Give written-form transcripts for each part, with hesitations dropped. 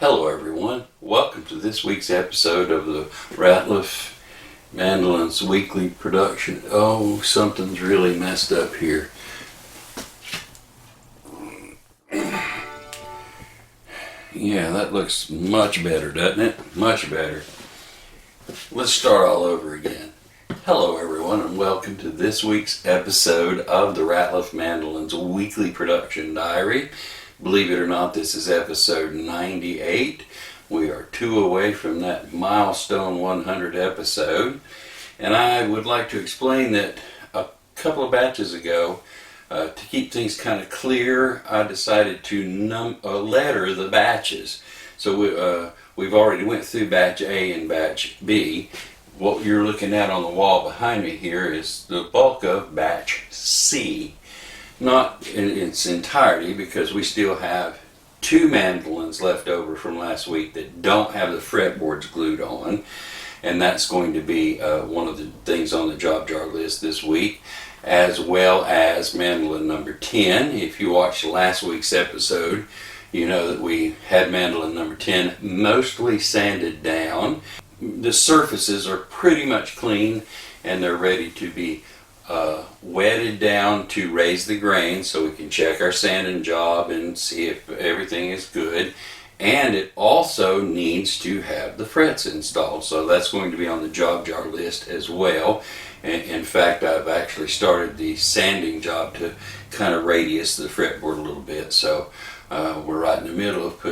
Hello everyone, welcome to this week's episode of the Ratliff Mandolins weekly production. Oh, something's really messed up here. Yeah, that looks much better, doesn't it? Much better. Let's start all over again. Hello everyone and welcome to this week's episode of the Ratliff Mandolins weekly production diary. Believe it or not, this is episode 98. We are 2 away from that milestone 100 episode. And I would like to explain that a couple of batches ago, to keep things kind of clear, I decided to letter the batches. So we've already went through batch A and batch B. What you're looking at on the wall behind me here is the bulk of batch C. Not in its entirety, because we still have 2 mandolins left over from last week that don't have the fretboards glued on, and that's going to be one of the things on the job jar list this week, as well as mandolin number 10. If you watched last week's episode, you know that we had mandolin number 10 mostly sanded down. The surfaces are pretty much clean and they're ready to be wetted down to raise the grain, so we can check our sanding job and see if everything is good. And it also needs to have the frets installed, so that's going to be on the job jar list as well. In fact, I've actually started the sanding job to kind of radius the fretboard a little bit, so we're right in the middle of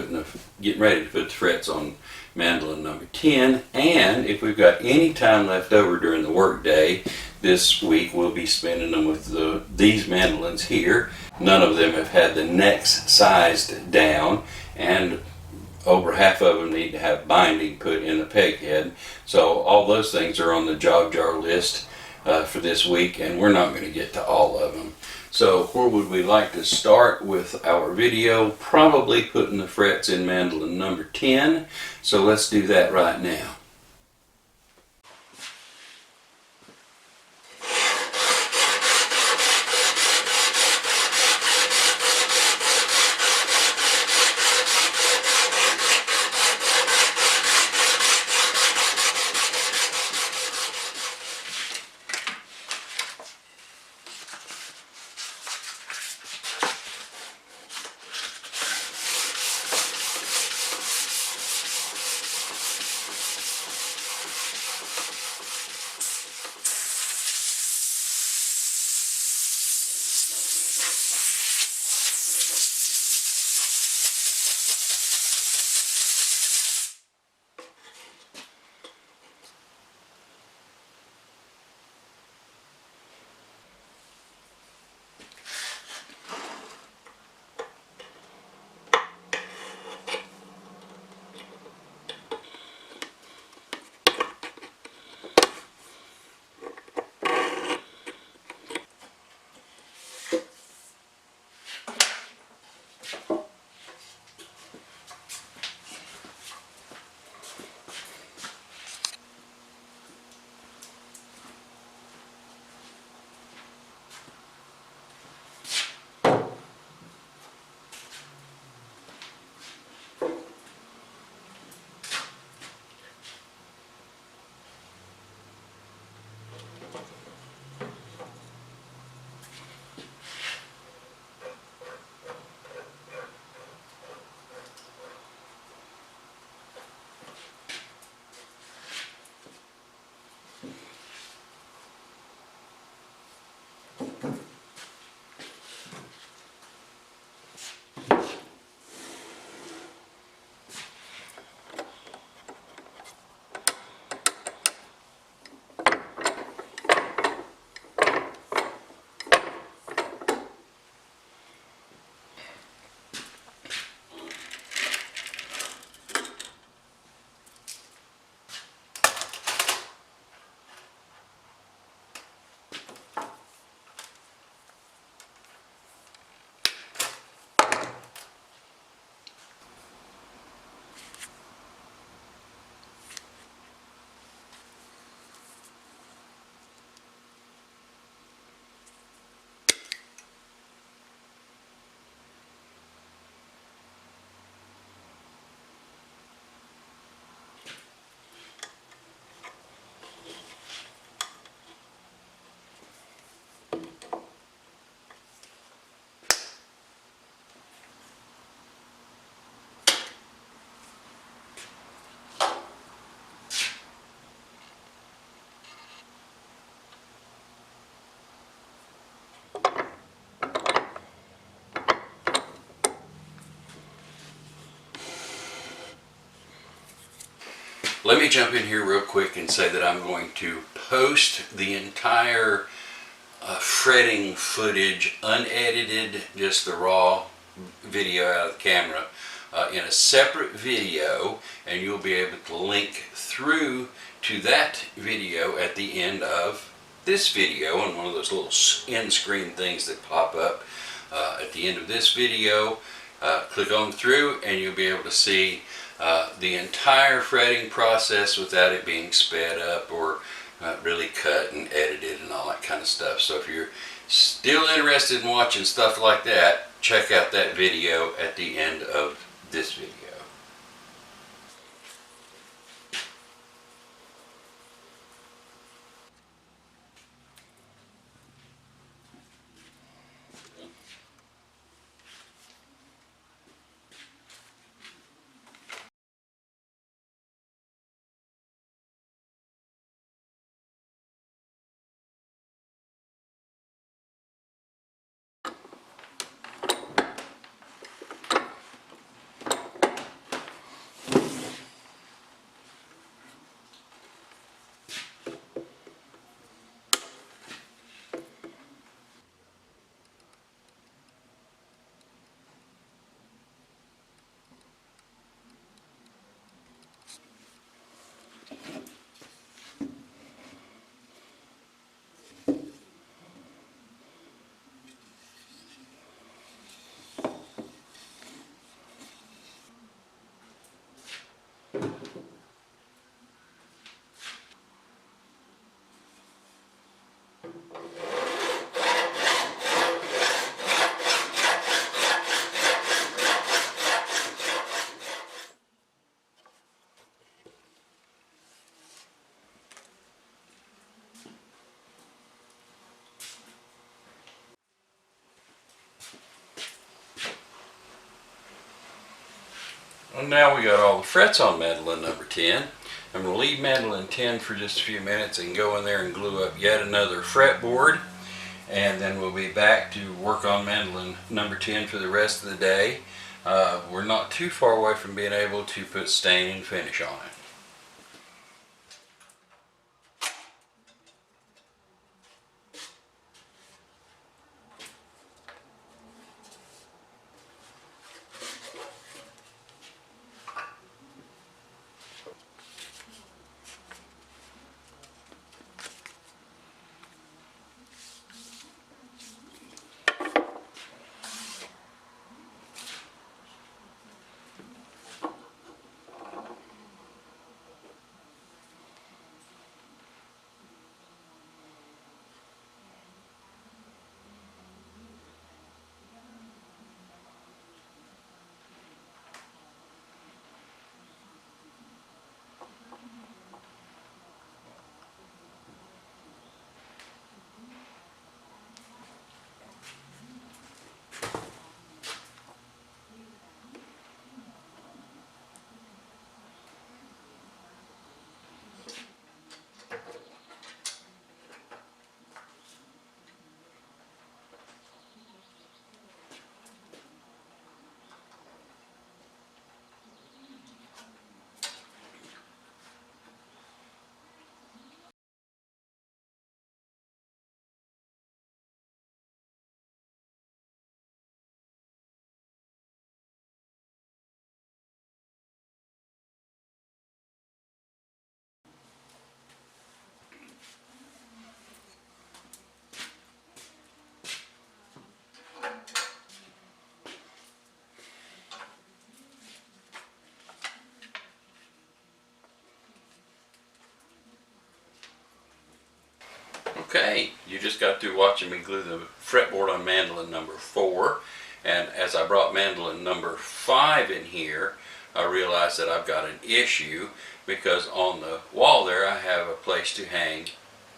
getting ready to put the frets on mandolin number 10. And if we've got any time left over during the work day this week, we'll be spending them with these mandolins here. None of them have had the necks sized down, and over half of them need to have binding put in the peg head. So all those things are on the job jar list for this week, and we're not going to get to all of them. So where would we like to start with our video? Probably putting the frets in mandolin number 10. So let's do that right now. Let me jump in here real quick and say that I'm going to post the entire fretting footage, unedited, just the raw video out of the camera, in a separate video, and you'll be able to link through to that video at the end of this video on one of those little end screen things that pop up at the end of this video. Click on through and you'll be able to see the entire fretting process without it being sped up or really cut and edited and all that kind of stuff. So if you're still interested in watching stuff like that, check out that video at the end of this video. Well, now we got all the frets on mandolin number 10. I'm going to leave mandolin 10 for just a few minutes and go in there and glue up yet another fretboard, and then we'll be back to work on mandolin number 10 for the rest of the day. We're not too far away from being able to put stain and finish on it. Okay, you just got through watching me glue the fretboard on mandolin number 4, and as I brought mandolin number 5 in here, I realized that I've got an issue, because on the wall there I have a place to hang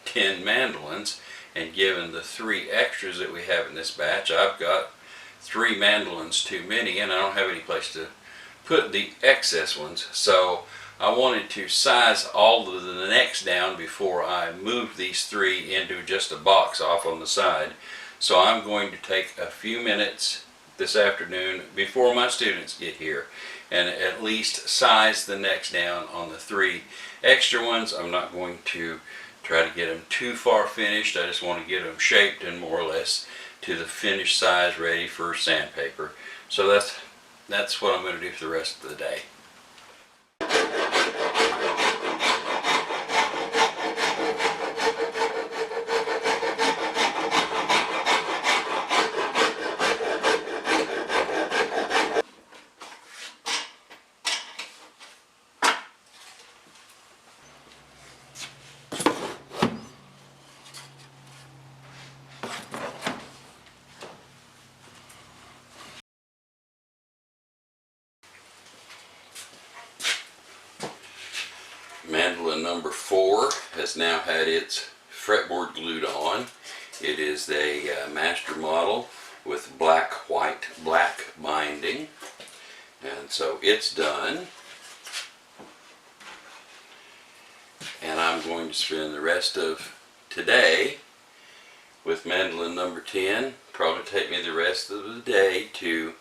10 mandolins, and given the 3 extras that we have in this batch, I've got 3 mandolins too many, and I don't have any place to put the excess ones. So I wanted to size all of the necks down before I move these 3 into just a box off on the side. So I'm going to take a few minutes this afternoon before my students get here, and at least size the necks down on the 3 extra ones. I'm not going to try to get them too far finished. I just want to get them shaped and more or less to the finished size, ready for sandpaper. So that's what I'm going to do for the rest of the day. Mandolin number 4 has now had its fretboard glued on. It is a master model with black binding, and so it's done. And I'm going to spend the rest of today with Mandolin number 10. Probably take me the rest of the day to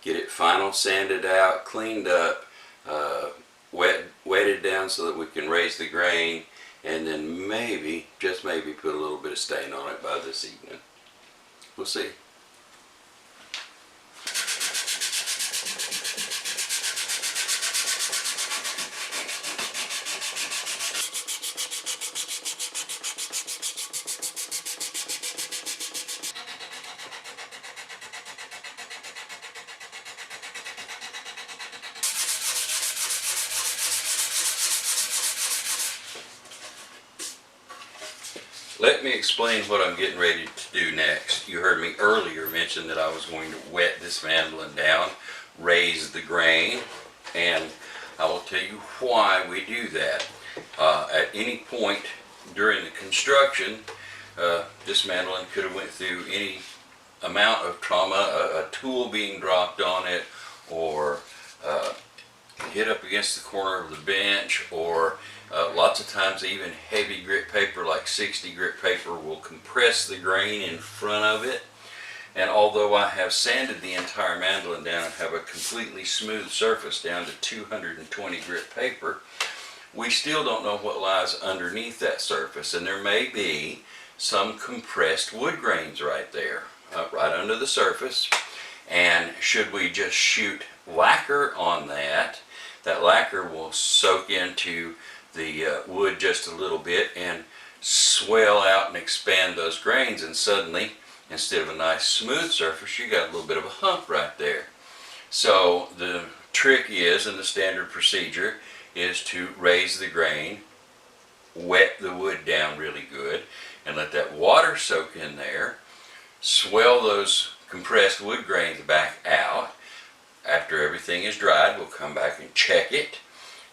get it final sanded out, cleaned up, wetted down so that we can raise the grain, and then maybe, just maybe, put a little bit of stain on it by this evening. We'll see. Let me explain what I'm getting ready to do next. You heard me earlier mention that I was going to wet this mandolin down, raise the grain, and I will tell you why we do that. At any point during the construction, this mandolin could have went through any amount of trauma, a tool being dropped on it, or hit up against the corner of the bench, or lots of times even heavy grit paper like 60 grit paper will compress the grain in front of it. And although I have sanded the entire mandolin down and have a completely smooth surface down to 220 grit paper, we still don't know what lies underneath that surface, and there may be some compressed wood grains right there, right under the surface. And should we just shoot lacquer on that, that lacquer will soak into the wood just a little bit and swell out and expand those grains, and suddenly, instead of a nice smooth surface, you got a little bit of a hump right there. So the trick is, and the standard procedure is, to raise the grain, wet the wood down really good, and let that water soak in there, swell those compressed wood grains back out. After everything is dried, we'll come back and check it,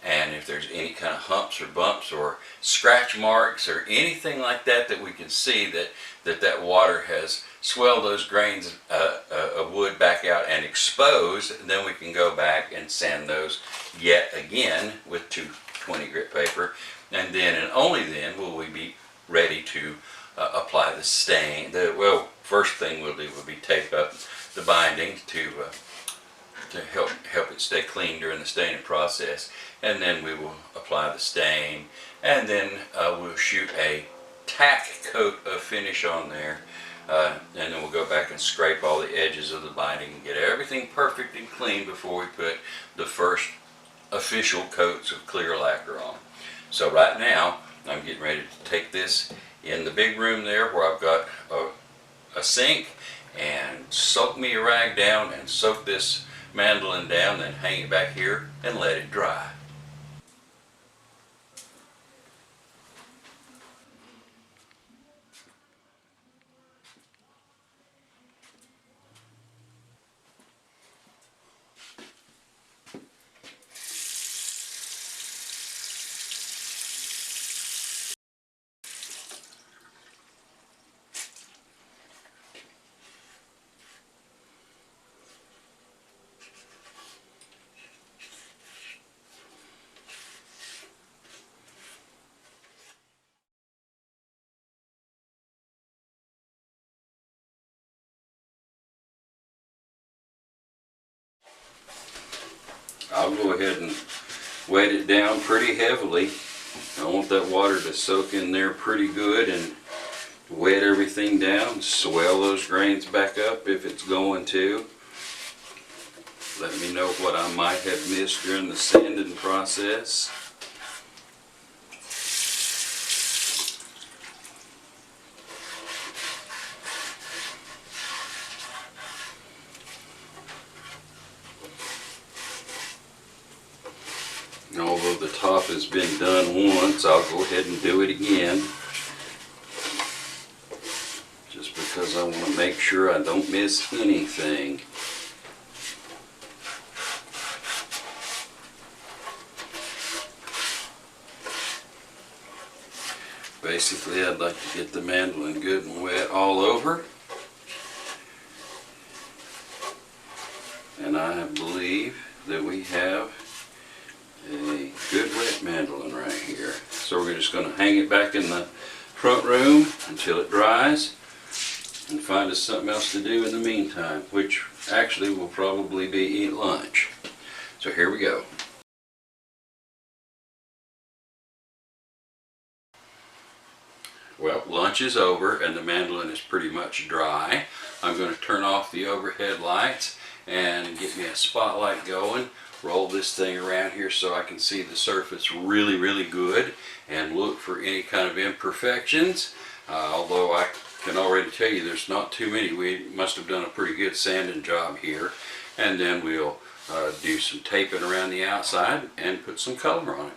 and if there's any kind of humps or bumps or scratch marks or anything like that that we can see that water has swelled those grains of wood back out and exposed, then we can go back and sand those yet again with 220 grit paper, and then and only then will we be ready to apply the stain. Well, first thing we'll do will be tape up the binding to help it stay clean during the staining process, and then we will apply the stain, and then we'll shoot a tack coat of finish on there, and then we'll go back and scrape all the edges of the binding and get everything perfect and clean before we put the first official coats of clear lacquer on. So right now I'm getting ready to take this in the big room there where I've got a sink, and soak me a rag down and soak this mandolin down, then hang it back here and let it dry. I'll go ahead and wet it down pretty heavily. I want that water to soak in there pretty good and wet everything down. Swell those grains back up if it's going to. Let me know what I might have missed during the sanding process. And although the top has been done once, I'll go ahead and do it again. Just because I want to make sure I don't miss anything. Basically, I'd like to get the mandolin good and wet all over. And I believe that we have a good wet mandolin right here. So we're just going to hang it back in the front room until it dries and find us something else to do in the meantime, which actually will probably be eat lunch. So here we go. Well, lunch is over and the mandolin is pretty much dry. I'm going to turn off the overhead lights and get me a spotlight going. Roll this thing around here so I can see the surface really good and look for any kind of imperfections. Although I can already tell you there's not too many. We must have done a pretty good sanding job here. And then we'll do some taping around the outside and put some color on it.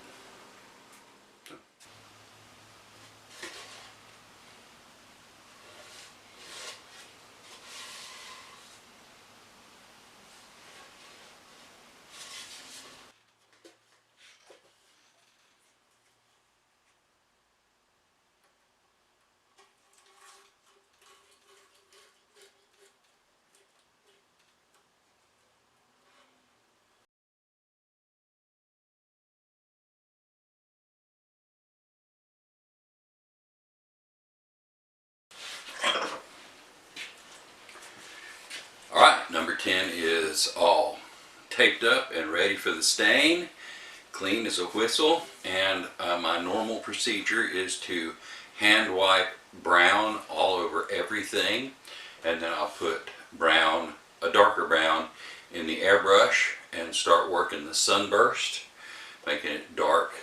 Alright, number 10 is all taped up and ready for the stain, clean as a whistle, and my normal procedure is to hand wipe brown all over everything, and then I'll put brown, a darker brown, in the airbrush and start working the sunburst, making it dark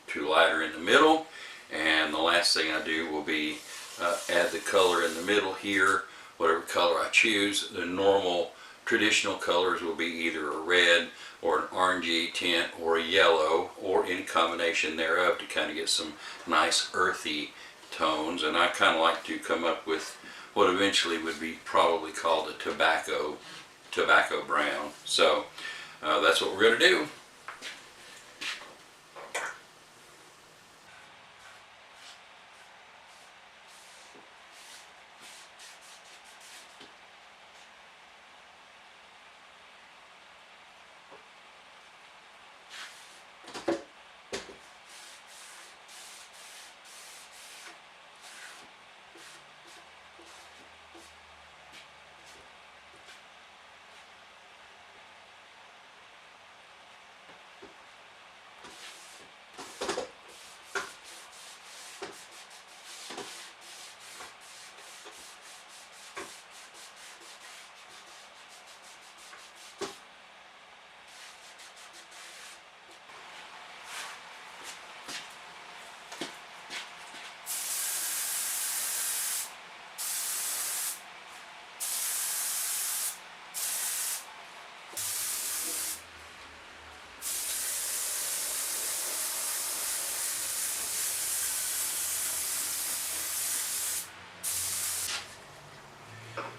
to lighter in the middle, and the last thing I do will be add the color in the middle here, whatever color I choose. The normal traditional colors will be either a red or an orangey tint or a yellow or any combination thereof to kind of get some nice earthy tones, and I kind of like to come up with what eventually would be probably called a tobacco brown. So that's what we're going to do.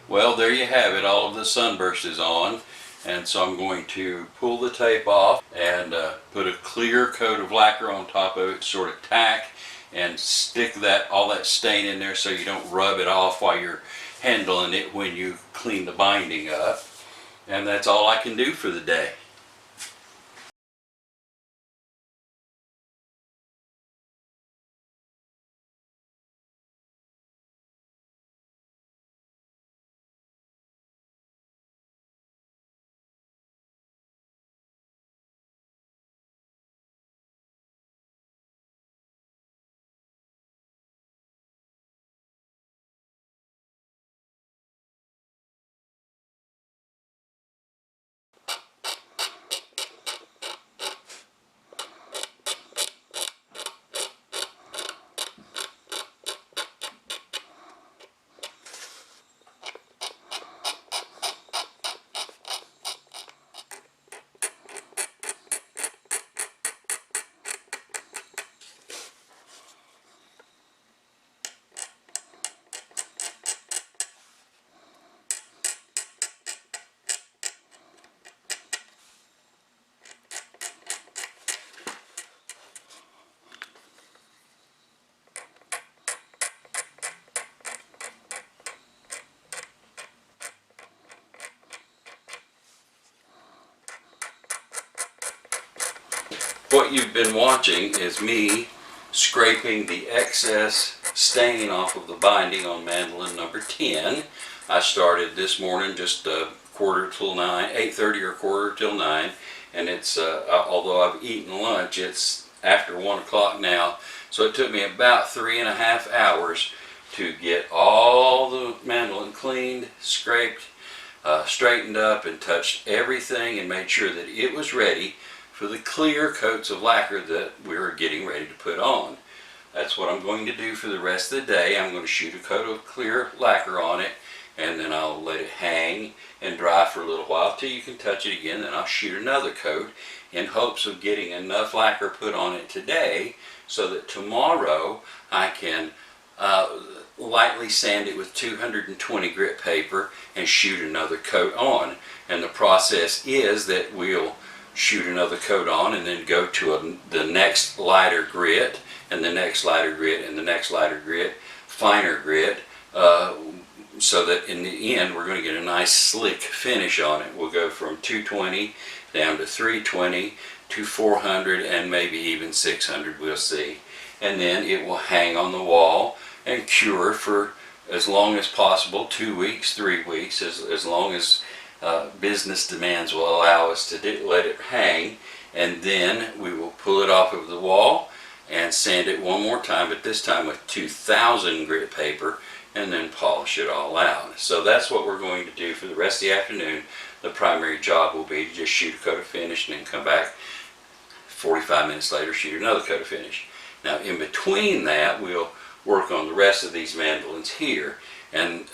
Well, there you have it. All of the sunburst is on, and so I'm going to pull the tape off and put a clear coat of lacquer on top of it, sort of tack, and stick all that stain in there so you don't rub it off while you're handling it when you clean the binding up. And that's all I can do for the day. what you've been watching is me scraping the excess stain off of the binding on mandolin number 10. I started this morning just a quarter till 9, 8:30 or quarter till 9, and it's although I've eaten lunch, it's after 1 o'clock now, so it took me about 3.5 hours to get all the mandolin cleaned, scraped, straightened up, and touched everything and made sure that it was ready for the clear coats of lacquer that we were getting ready to put on. That's what I'm going to do for the rest of the day. I'm going to shoot a coat of clear lacquer on it, and then I'll let it hang and dry for a little while till you can touch it again. Then I'll shoot another coat in hopes of getting enough lacquer put on it today so that tomorrow I can lightly sand it with 220 grit paper and shoot another coat on. And the process is that we'll shoot another coat on and then go to the next lighter grit and the next lighter grit and the next lighter grit, finer grit, so that in the end we're going to get a nice slick finish on it. We'll go from 220 down to 320 to 400 and maybe even 600, we'll see. And then it will hang on the wall and cure for as long as possible, 2 weeks, 3 weeks, as long as business demands will allow us to let it hang. And then we will pull it off of the wall and sand it one more time, but this time with 2,000 grit paper, and then polish it all out. So that's what we're going to do for the rest of the afternoon. The primary job will be to just shoot a coat of finish and then come back 45 minutes later, shoot another coat of finish. Now in between that, we'll work on the rest of these mandolins here, and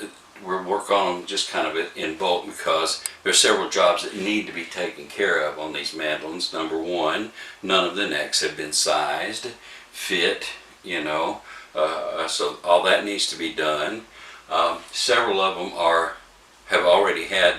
we'll work on them just kind of in bulk because there's several jobs that need to be taken care of on these mandolins. Number one, none of the necks have been sized, fit, you know, so all that needs to be done. Several of them have already had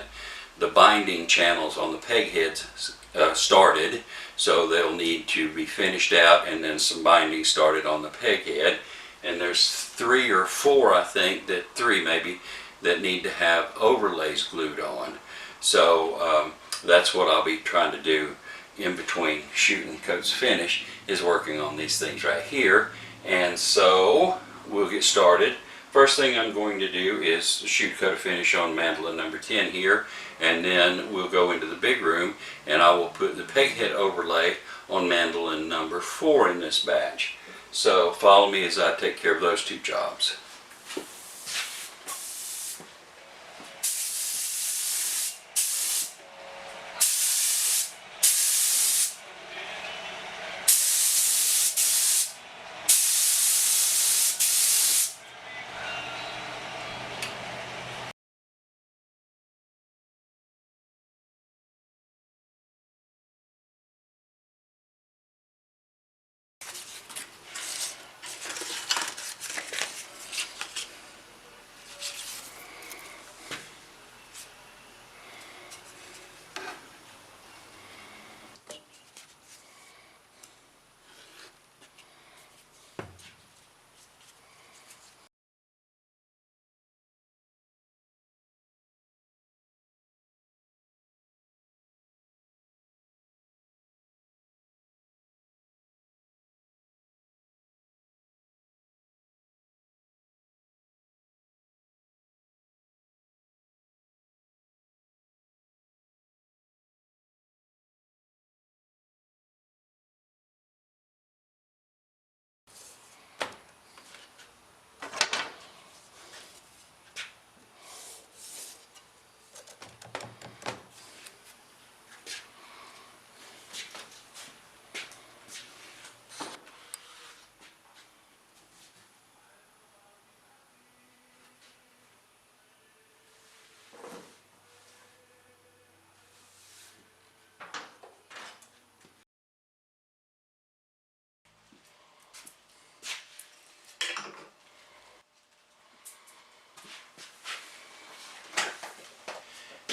the binding channels on the peg heads started, so they'll need to be finished out and then some binding started on the peg head. And there's 3 or 4, I think, three maybe, that need to have overlays glued on. So that's what I'll be trying to do in between shooting coats finish, is working on these things right here. And so we'll get started. First thing I'm going to do is shoot a coat of finish on mandolin number 10 here, and then we'll go into the big room and I will put the peg head overlay on mandolin number 4 in this batch. So follow me as I take care of those 2 jobs.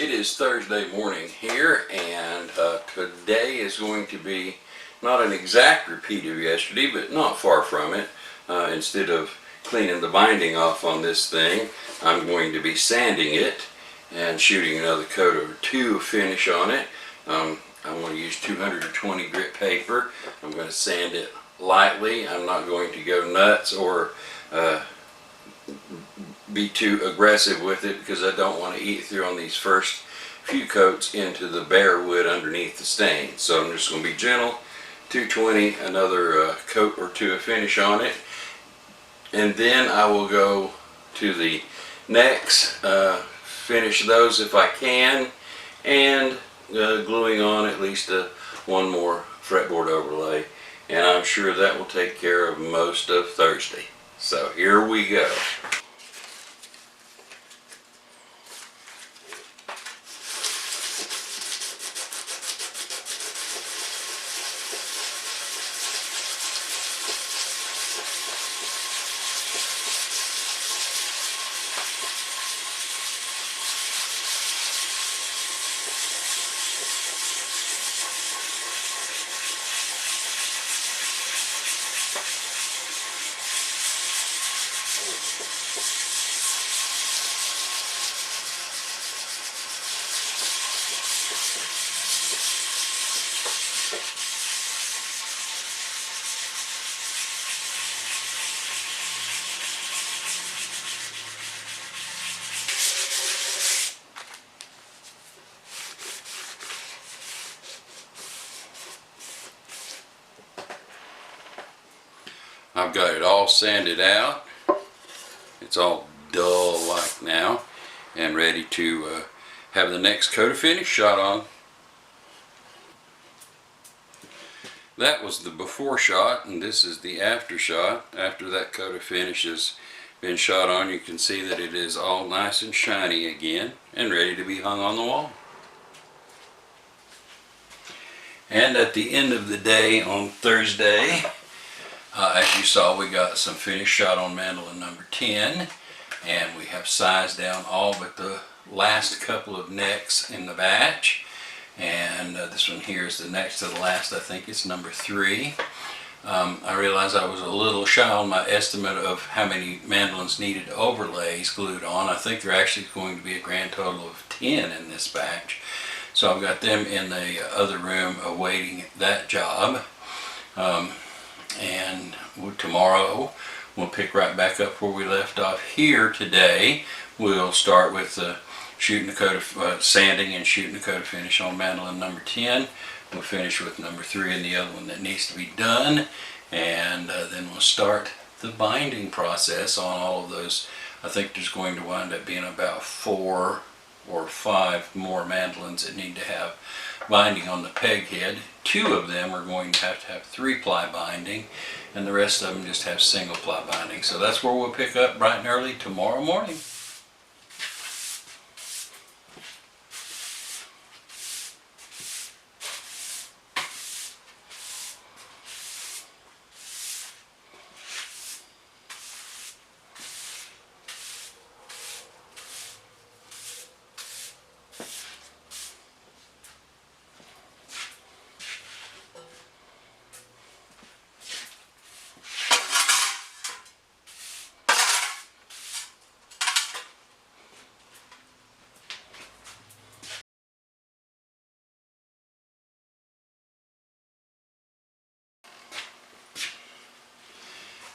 It is Thursday morning here, and today is going to be not an exact repeat of yesterday, but not far from it. Instead of cleaning the binding off on this thing, I'm going to be sanding it and shooting another coat or 2 finish on it. I'm going to use 220 grit paper. I'm going to sand it lightly. I'm not going to go nuts or be too aggressive with it because I don't want to eat through on these first few coats into the bare wood underneath the stain. So I'm just going to be gentle. 220, another coat or two of finish on it, and then I will go to the necks, finish those if I can, and gluing on at least one more fretboard overlay, and I'm sure that will take care of most of Thursday. So here we go. I've got it all sanded out. It's all dull like now and ready to have the next coat of finish shot on. That was the before shot, and this is the after shot. After that coat of finish has been shot on, you can see that it is all nice and shiny again and ready to be hung on the wall. And at the end of the day on Thursday, as you saw, we got some finish shot on Mandolin number 10, and we have sized down all but the last couple of necks in the batch. And this one here is the next to the last. I think it's number 3. I realized I was a little shy on my estimate of how many mandolins needed overlays glued on. I think there actually is going to be a grand total of 10 in this batch. So I've got them in the other room awaiting that job. And tomorrow we'll pick right back up where we left off here today. We'll start with shooting a coat of sanding and shooting a coat of finish on Mandolin number 10. We'll finish with number 3 and the other one that needs to be done, and then we'll start the binding process on all of those. I think there's going to wind up being about 4 or 5 more mandolins that need to have binding on the peg head. 2 of them are going to have 3-ply binding, and the rest of them just have single-ply binding. So that's where we'll pick up bright and early tomorrow morning.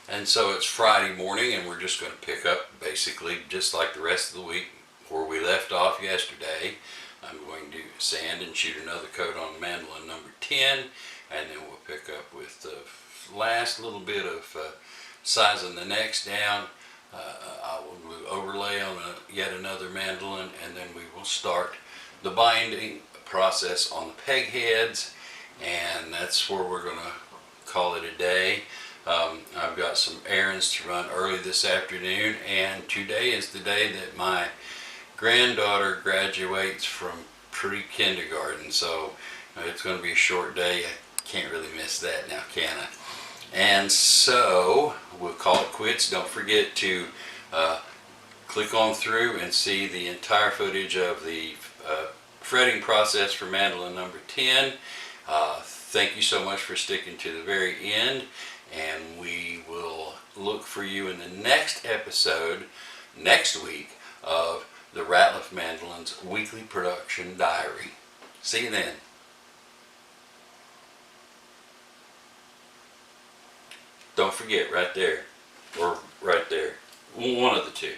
And so it's Friday morning, and we're just going to pick up basically just like the rest of the week where we left off yesterday. I'm going to sand and shoot another coat on Mandolin number 10, and then we'll pick up with the last little bit of sizing the necks down. I will glue overlay on yet another mandolin, and then we will start the binding process on the peg heads, and that's where we're going to call it a day. I've got some errands to run early this afternoon, and today is the day that my granddaughter graduates from pre-kindergarten, so it's going to be a short day. I can't really miss that now, can I? And so we'll call it quits. Don't forget to click on through and see the entire footage of the fretting process for Mandolin number 10. Thank you so much for sticking to the very end, and we will look for you in the next episode next week of the Ratliff Mandolins Weekly Production Diary. See you then. Don't forget, right there, or right there. One of the two.